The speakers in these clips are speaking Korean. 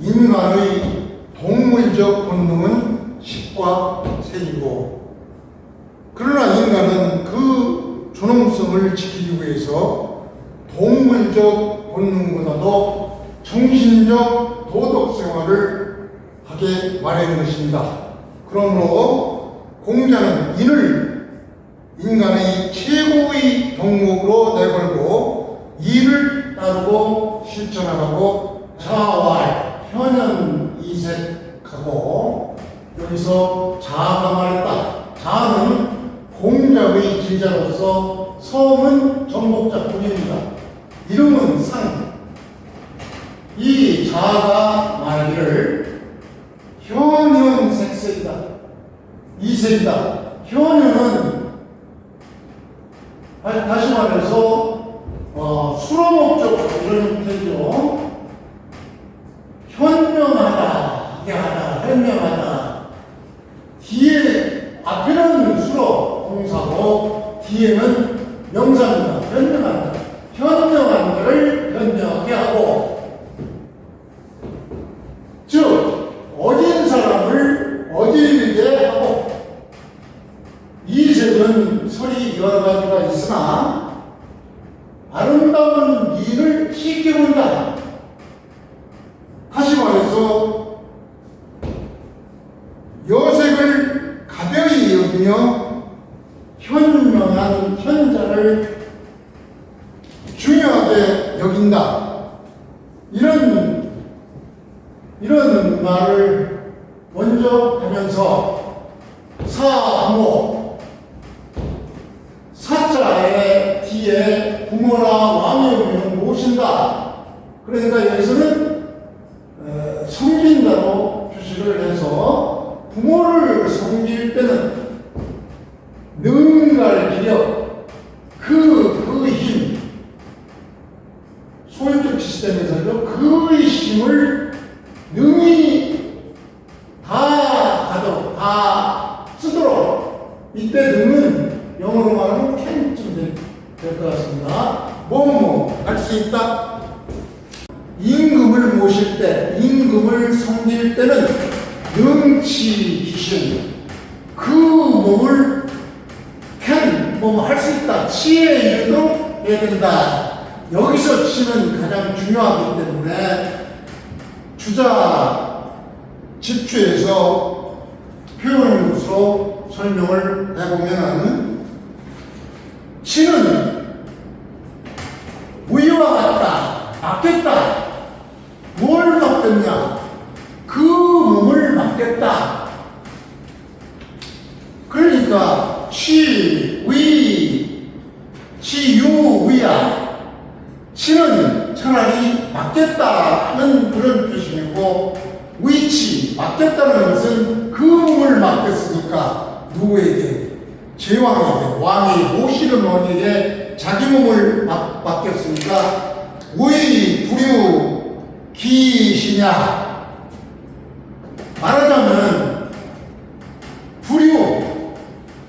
인간의 동물적 본능은 식과 색이고, 그러나 인간은 그 존엄성을 지키기 위해서 동물적 본능보다도 정신적 도덕 생활을 하게 마련인 것입니다. 그러므로 공자는 이를 인간의 최고의 덕목으로 내걸고 이를 따르고 실천하라고 자활, 현현이색하고, 여기서 자아가 말했다. 자아는 공자의 제자로서 성은 정복자뿐입니다. 이름은 상. 이 자아가 말하기를 현현색색이다. 이색이다. 현현은 다시 말해서 수로목적 이런 형태죠. 현명하다, 하다, 현명하다. 뒤에 앞에는 수로 동사고 뒤에는 명사입니다. 현명하다. 현명한 것을 현명하게 하고, 즉 어진 사람을 어지르게 하고. 이색은 설이 여러 가지가 있으나 아름다운 미를 쉽게 본다. 다시 말해서 여색을 가벼이 여기며 현명한 현자를 중요하게 여긴다. 이런 말을 먼저 하면서 사모, 사자의 뒤에 부모나 왕의 의미는 모신다. 그러니까 여기서는 섬긴다로 표시를 해서 부모를 섬길 때는 능갈 기력, 그 힘, 소유적 시스템에서도 그의 힘을 능히 다 가도록, 다 쓰도록. 이때 능은 영어로 말하면 can쯤 될 것 같습니다. 할 수 있다. 임금을 모실 때, 임금을 섬길 때는 능치 기신, 그 몸을 할 수 있다. 치에 이르도 해야 된다. 여기서 치는 가장 중요하기 때문에 주자 집주에서 표현한 것으로 설명을 해보면은, 치는 무의와 같다. 맡겼다. 뭘 맡겼냐? 그 몸을 맡겼다. 그러니까 치유위야. 치는 차라리 맡겼다는 그런 표시이고, 위치, 맡겼다는 것은 그 몸을 맡겼으니까 누구에게? 제왕에게, 왕이 모시는 왕에게 자기 몸을 맡겼으니까 의 불유 기시냐. 말하자면 불유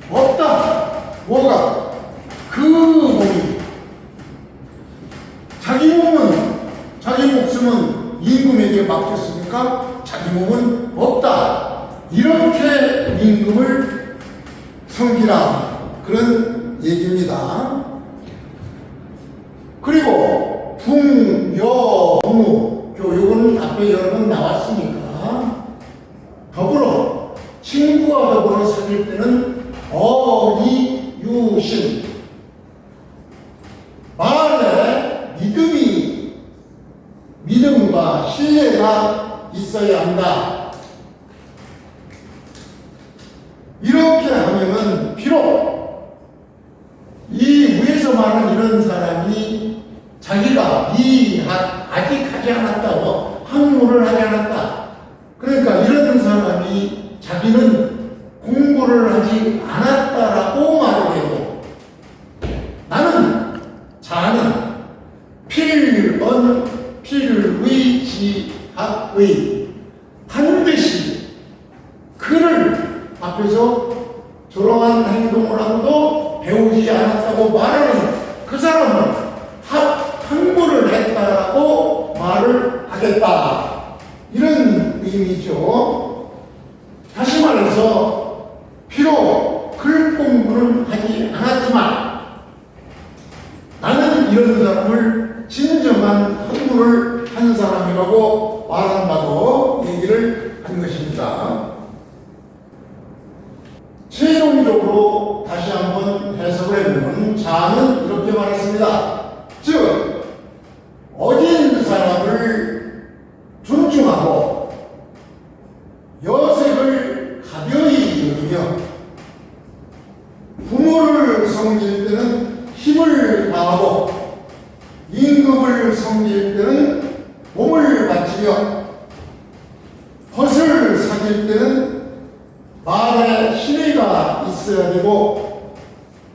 없다. 뭐가? 그 몸이. 자기 목숨은 임금에게 맡겼으니까 자기 몸은 없다. 이렇게 임금을 섬기라. 그런 얘기입니다. 그리고 붕여무, 요거는 앞에 여러 번 나왔으니까 더불어, 친구와 더불어 사귈 때는 어리유신, 말에 믿음과 신뢰가 있어야 한다. 이렇게 하면은 비록 이 위에서 말하는 이런 사람이 자기가 아직 하지 않았다, 학문을 하지 않았다. 그러니까 이런 사람이 자기는 공부를 하지 않았다라고 말을 해도, 나는 자아는 필의지학의 반드시 그를 앞에서 저러한 행동을 하고도 배우지 않았다고 말하는 그 사람은 학문을 했다라고 말을 하겠다. 이런 의미죠. 다시 말해서 비록 글 공부를 하지 않았지만 나는 이런 사람을 진정한 학문을 한 사람이라고 말한다고 얘기를 한 것입니다. 최종적으로 다시 한번 해석을 해보면 자는 이렇게 말했습니다. 즉 어린 사람을 존중하고 여색을 가벼이 여기며 부모를 섬길 때는 힘을 다하고 임금을 섬길 때는 몸을 바치며 벗을 사귈 때는 말에 신의가 있어야 되고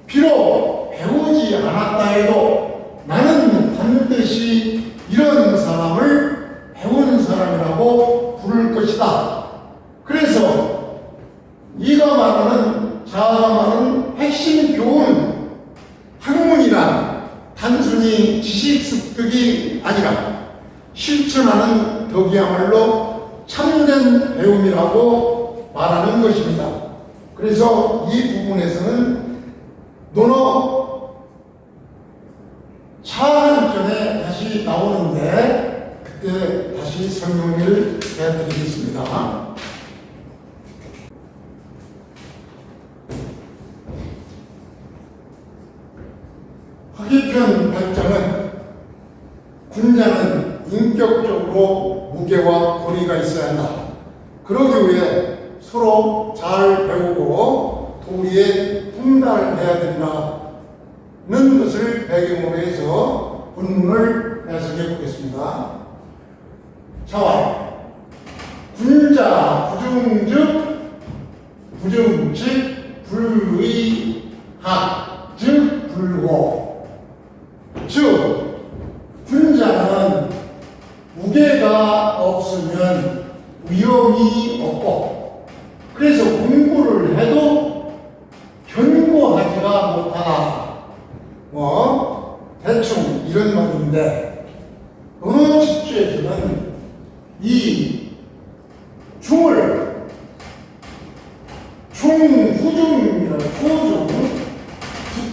비록 배우지 않았다 해도 나는 반드시 이런 사람을 배운 사람이라고 부를 것이다. 그래서 이가 말하는 자아가 말하는 핵심 교훈은 학문이란 단순히 지식 습득이 아니라 실천하는 덕이야말로 참된 배움이라고 말하는 것입니다. 그래서 이 부분에서는 논어 차 한편에 다시 나오는데 그때 다시 설명을 해드리겠습니다. 학위편 8장은 군자는 인격적으로 무게와 거리가 있어야 한다. 그러기 위해 서로 잘 배우고 도리에 분달해야 된다는 것을 배경으로 해서 본문을 해석해 보겠습니다. 자왈 군자 부중즉 부중즉 불의학 즉 불고 즉 군자는 무게가 없으면 위험이 없고 그래서 공부를 해도 견고하지가 못하다. 대충 이런 말인데 논어 집주에서는 이 중을 중후중이라고 후중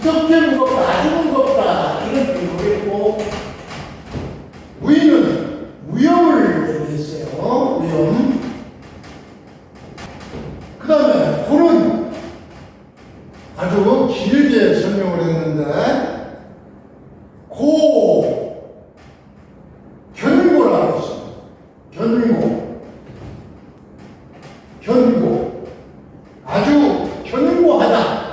두껍게 무겁다 아주 무겁다 이런 표현을 했고 위는 위험을 얘기했어요. 위험. 그 다음에 고는 아주 길게 설명을 했는데 고 견고라고 했어요. 견고 아주 견고하다.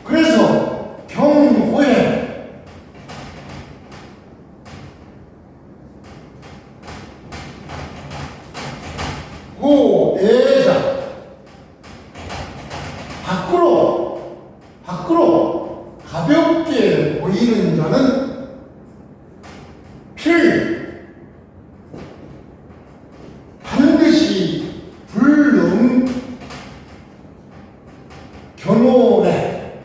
그래서 경호해 고애자 밖으로 가볍게 보이는 자는 반드시 불능 견호래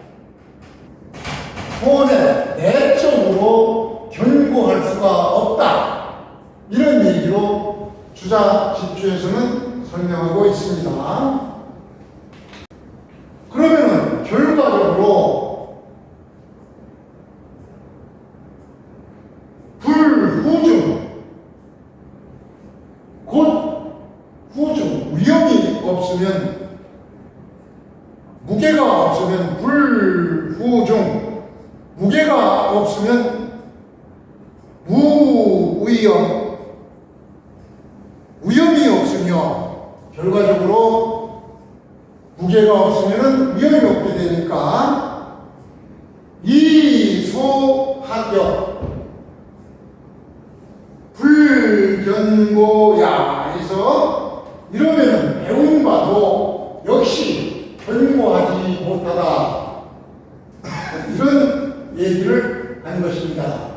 혼에 내적으로 견고할 수가 없다. 이런 얘기로 주자 집주에서는 설명하고 있습니다. 그러면은 결과적으로 불후중 곧 후중 위험이 없으면 무게가 없으면 불후중 무게가 없으면 무위험 위험이 없으며 결과적으로 무게가 없으면 위험이 없게 되니까 이소학격 불견고야 해서 이러면 배운 바도 역시 견고하지 못하다 이런 얘기를 한 것입니다.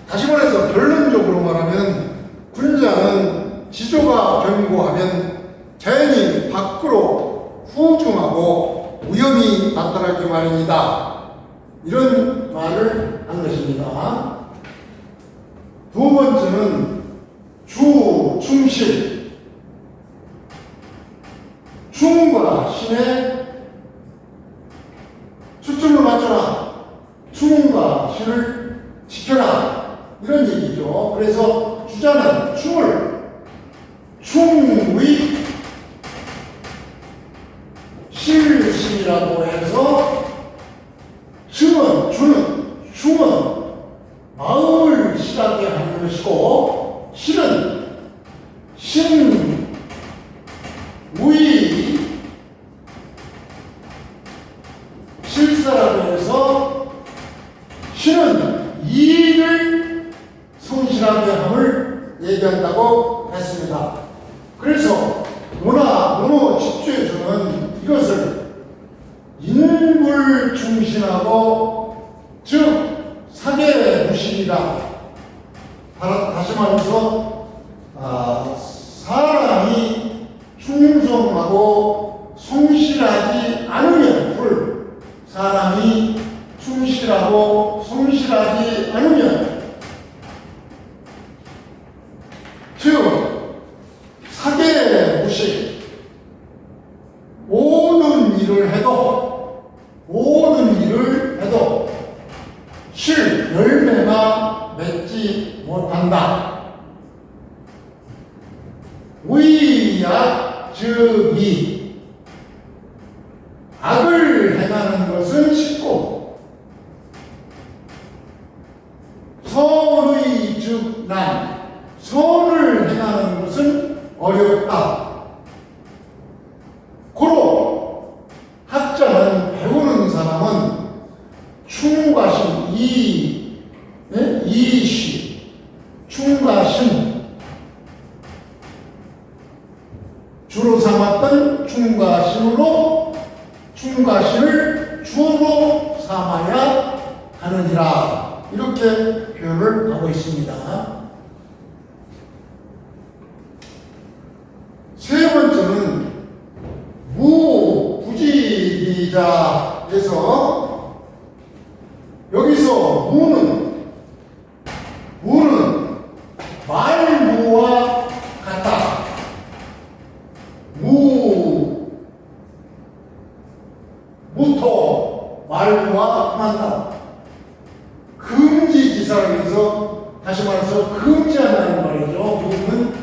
다시 말해서 결론적으로 말하면 군자는 지조가 견고하면 자연히 밖으로 후중하고 위험이 나타나기 마련이다. 이런 말을 한 것입니다. 두 번째는 주, 충실. 충과 신에 초점을 맞춰라. 충과 신을 지켜라. 이런 얘기죠. 그래서 주자는 충을 충의 실신이라고 해서 충은 마음을 실하게 하는 것이고, 실은 신의 실사라고 해서 신은 이를 성실하게 함을 얘기한다고 했습니다. 그래서 문어 집주에서는 이것을 인불충신하고 즉 사계무신이다. 다시 말해서 사람이 충성하고 성실하지 않으면 사람이 충실하고 성실하지 않으면 즉 사계무신 모든 일을 해도 실 열매가 맺지 못한다. 의약즉이 악을 행하는 것은 쉽고 선의즉난 선을 행하는 것은 어렵다. 고로 학자는 배우는 사람은 충과신 이시 충과신 주로 삼았던 충과신을 주로 삼아야 하느니라. 이렇게 표현을 하고 있습니다. 세 번째는 무부지기자에서 여기서 무는 말무와 같다. 무토 말무와 같다. 금지기사를 해서 다시 말해서 금지한다는 말이죠. 무는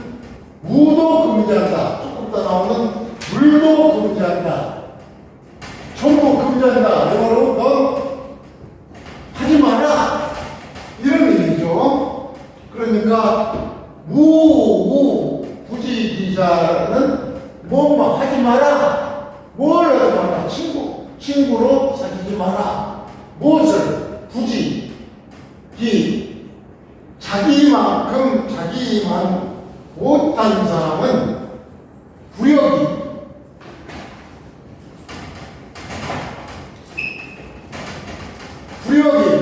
무도 금지한다. 조금 더 나오는 물도 금지한다. 전부 금지한다. 이거로 너 하지 마라. 이런 얘기죠. 그러니까 부지기자는 뭐 하지 마라. 뭘 하지 마라. 친구로 사귀지 마라. 무엇을? 자기만 못한 사람은 부력이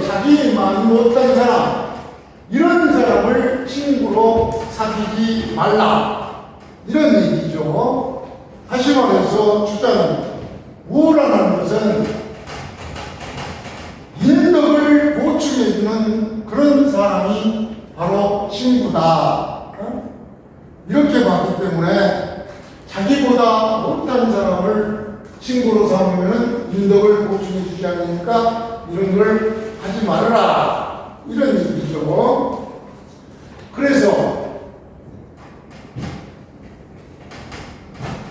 자기만 못한 사람, 이런 사람을 친구로 사귀지 말라. 이런 얘기죠. 다시 말해서 주자는 우라는 것은 인덕을 보충해주는 그런 사람이 바로 친구다. 이렇게 봤기 때문에 자기보다 못한 사람을 친구로 삼으면 인덕을 보충해주지 않으니까 이런 걸 하지 말아라. 이런 얘기죠. 그래서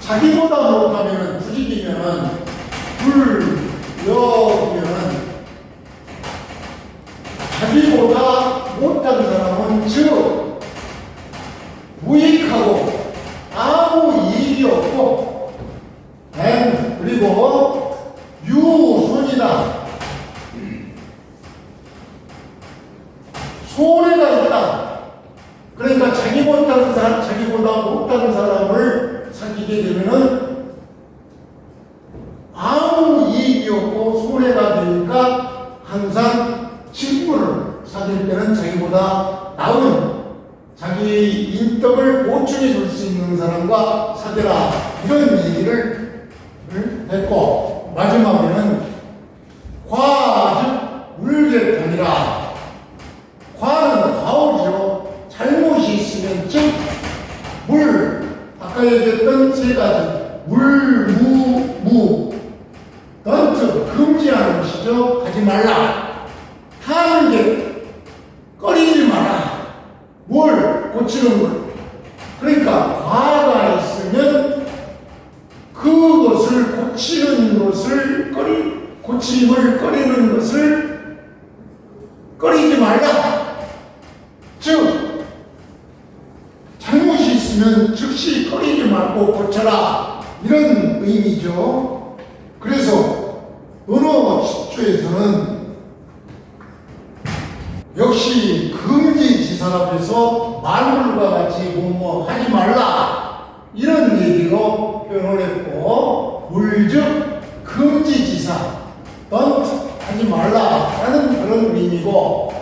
자기보다 못하면 부지기면 불여면 자기보다 못한 사람은 즉 무익하고 아무 이익이 없고 그리고 유손이다. 손해가 있다. 그러니까 자기보다 못한 사람을 사귀게 되면은 아무 이익이 없고 손해가 되니까 항상 친구를 사귈 때는 자기보다 나은 자기 인덕을 보충해 줄 수 있는 사람과 사귀라. 이런 얘기를 했고, 마지막에는 과즉 울객하니라. 과는 과오죠. 있으면 즉, 물, 아까 얘기했던 세 가지, 물, 무, don't, 금지하는 것이죠. 하지 말라. 타는 게 꺼리지 마라. 뭘? 고치는 걸. 그러니까 과가 있으면 그것을 고치는 것을 고침을 꺼리는 것을 꺼리지 말라. 즉 잘못이 있으면 즉시 꺼리지 말고 고쳐라, 이런 의미죠. 그래서 논어 10조에서는 역시 금지지사라 해서 말물과 같이 뭐뭐 하지 말라, 이런 얘기로 표현을 했고, 물즉 금지지사, don't 하지 말라 라는 그런 의미고,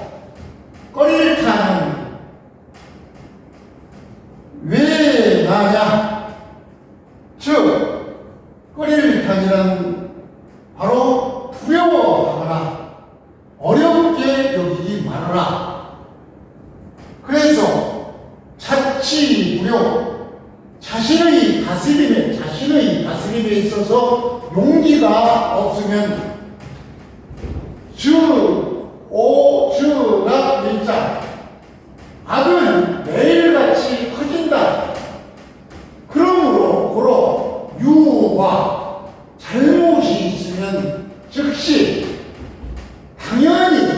꺼리를 타는 왜 나냐? 즉 꺼리를 타는 바로 두려워하거나 어렵게 여기지 말아라. 그래서 자치불용, 자신의 다스림에 있어서 용기가 없으면 주가 일자, 악은 매일같이 커진다. 그러므로 고로 유와 잘못이 있으면 즉시 당연히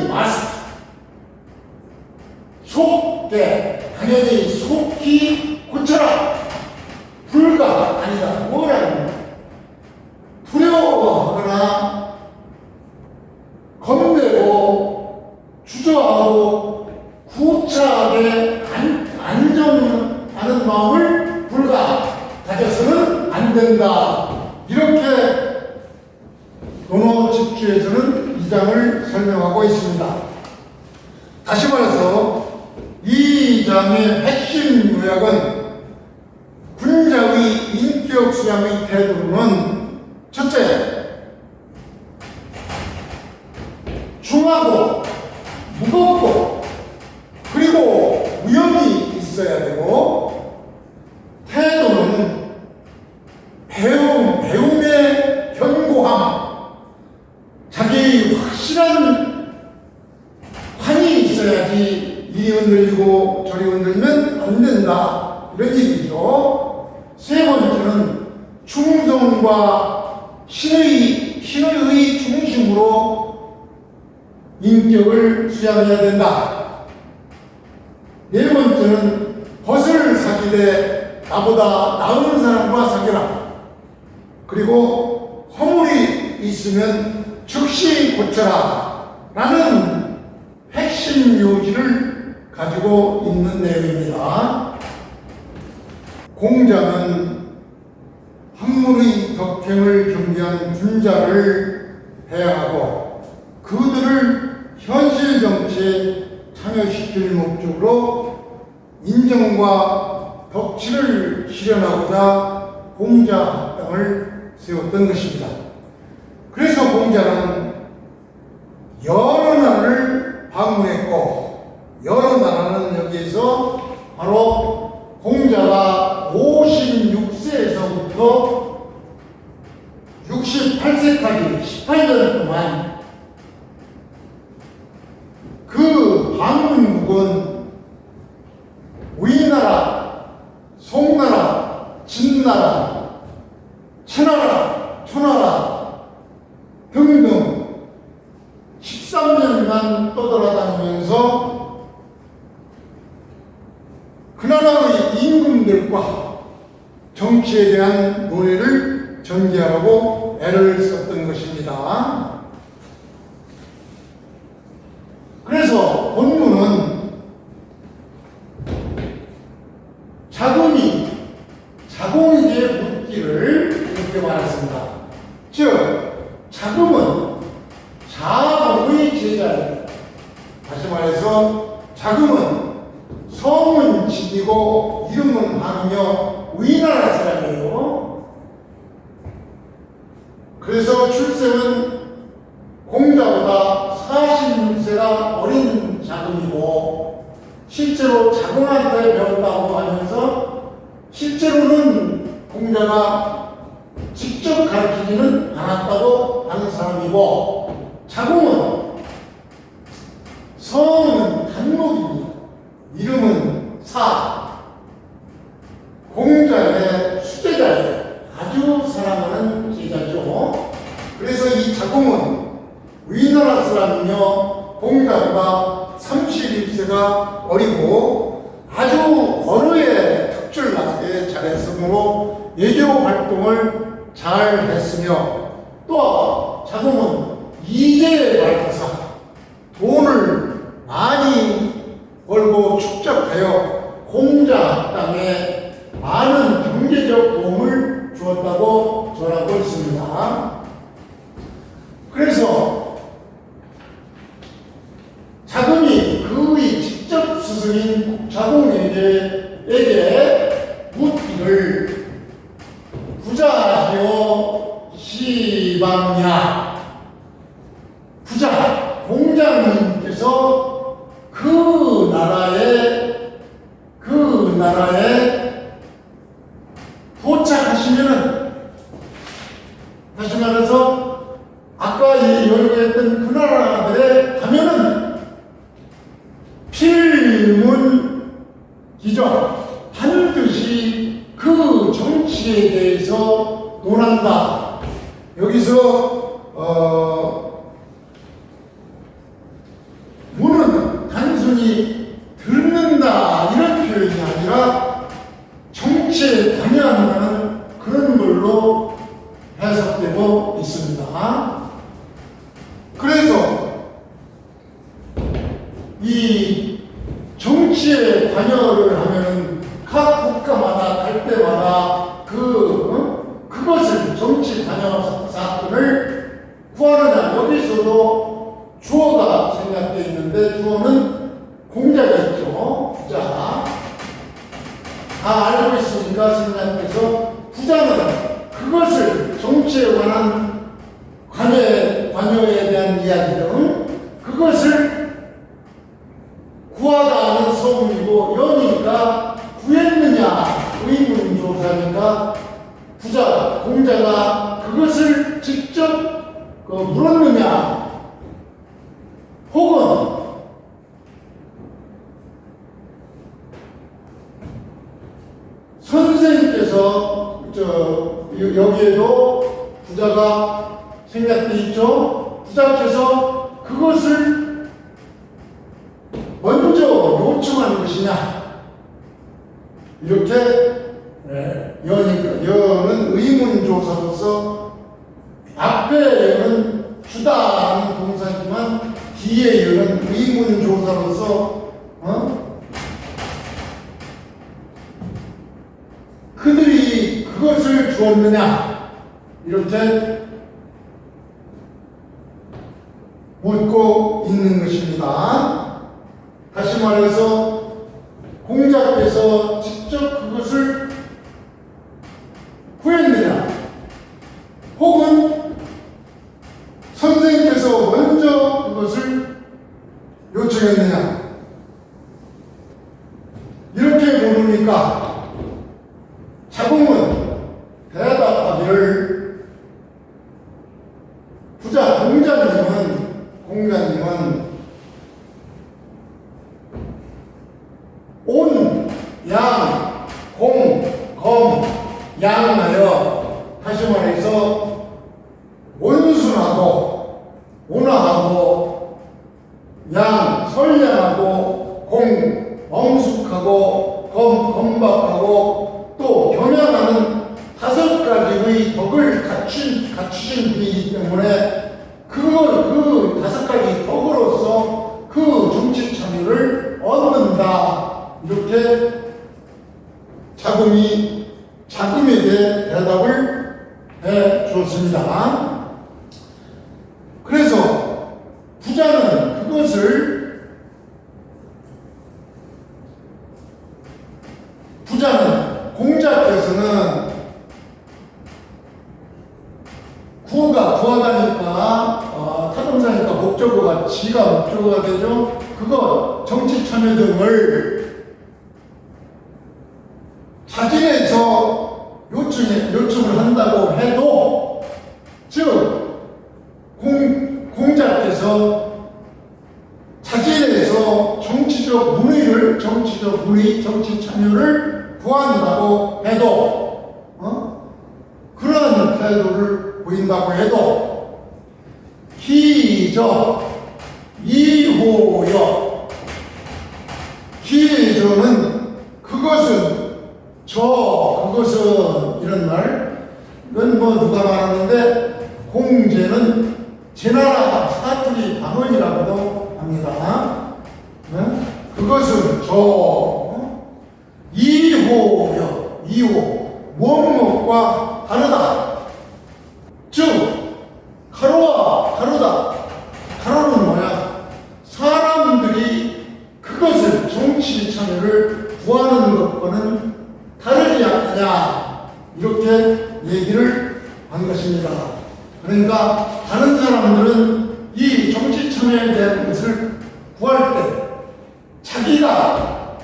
당연히 속히 고쳐라. 불가 아니다. 뭐라고? 두려워하거나 겁내고 주저하고 구차하게 안정하는 마음을 불가 가져서는 안 된다. 이렇게 논어 10조에서는 이 장을 설명하고 있습니다. 다시 말해서 이 장의 핵심 요약은 군자의 인격 수양의 태도는 첫째, 중하고 무겁고 그리고 위험이 있어야 되고, 태도는 배움의 견고함, 자기 확실한 환이 있어야지 이리 흔들리고 저리 흔들면 안 된다, 이런 얘기죠. 세 번째는 충성과 신의 중심으로 인격을 수양해야 된다. 네 번째는 벗을 사귀되 나보다 나은 사람과 사귀라. 그리고 허물이 있으면 즉시 고쳐라 라는 핵심 요지를 가지고 있는 내용입니다. 공자는 학문의 덕행을 경계한 군자를 배양하고 그들을 현실 정치에 참여시킬 목적으로 인정과 덕치를 실현하고자 공자 학당을 세웠던 것입니다. 그래서 공자는 여러 나라를 방문했고, 여러 나라는 여기에서 바로 공자가 56세에서부터 68세까지 18년 동안 그 방문국은 위나라, 송나라, 진나라, 천하라, 초나라 등등 13년간 떠돌아다니면서 그 나라의 임금들과 정치에 대한 논의를 전개하라고 애를 썼던 것입니다. 그래서 본문은 자공에게 묻기를 이렇게 말했습니다. 즉 자금은 자공의 제자입니다. 다시 말해서 자금은 성은 지니고 이름은 하며 위나라 사람이에요. 그래서 출생은 공자보다 46세가 어린 자금이고, 실제로 자공한테 배웠다고 외교 활동을 잘 했으며 또 자금은 이재에 밝아서 돈을 많이 벌고 축적하여 공자 학당에 많은 경제적 도움을 주었다고 전하고 있습니다. 그래서 자금이 그의 직접 스승인 국자공에게 묻기를 부자하시오 시방야, 부자 공자님께서 그 나라에 도착하시면은, 다시 말해서 아까 연구했던 그 나라들에 가면은 필문기정 반드시 그 정치에 대해서 논한다. 여기서 문은 단순히 듣는다 이런 표현이 아니라 정치에 관여한다는 그런 걸로 해석되고 있습니다. 그래서 이 정치에 관여를 하면은 각 국가마다 갈 때마다 그것을 정치 관여 사건을 구하느냐, 여기서도 주어가 생략되어 있는데 주어는 공자가 있죠. 부자. 다 알고 있으니까 생략해서 부자는 그것을 정치에 관한 관여에 대한 이야기는 그것을 구하다 하는 성이고 연이니까 구했느냐 의문조사니까 부자 공자가 그것을 직접 물었느냐 혹은 선생님께서 여기에도 부자가 생략되어 있죠. 부자께서 그것을 먼저 요청하는 것이냐 이렇게 여는 의문조사로서 앞에 여는 주다라는 동사지만 뒤에 여는 의문조사로서 그들이 그것을 주었느냐 이렇게 묻고 있는 것입니다. 다시 말해서 공자께서 직접 그것을 구했느냐 혹은 선생님께서 먼저 그것을 요청했느냐 이렇게 물으니까 자공은 대답하기를 부자 공자님은 온, 양, 공, 검, 양하여 다시 말해서 온순하고 온화하고 양, 선량하고 공, 엄숙하고 검, 검박하고 또 겸양하는 5가지의 덕을 갖추신 분이기 때문에 그 5가지 덕으로서 그 정치 참여를 얻는다. 이렇게 자금에게 대답을 해 줬습니다. 그래서 부자는 공자께서는 구하다니까 타동사니까 목적어가 지가 목적어가 되죠. 그거 정치 참여 등을 자진해서 요청을 한다고 해도 즉 공자께서 자진해서 정치적 문의, 정치 참여를 구한다고 해도 그러한 태도를 보인다고 해도 이호여 기저는 그것은 이런 말 그러니까 다른 사람들은 이 정치 참여에 대한 것을 구할 때 자기가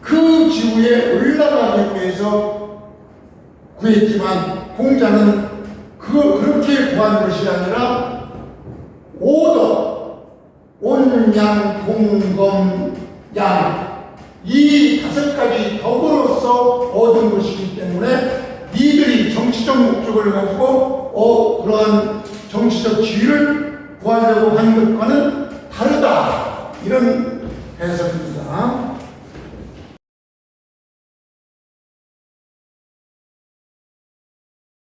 그 지구에 올라가기 위해서 구했지만 공자는 그렇게 구한 것이 아니라 오덕, 온양, 공검, 양 이 5가지 덕으로서 얻은 것이기 때문에 이들이 정치적 목적을 가지고 그러한 정치적 지위를 구하려고 하는 것과는 다르다 이런 해석입니다.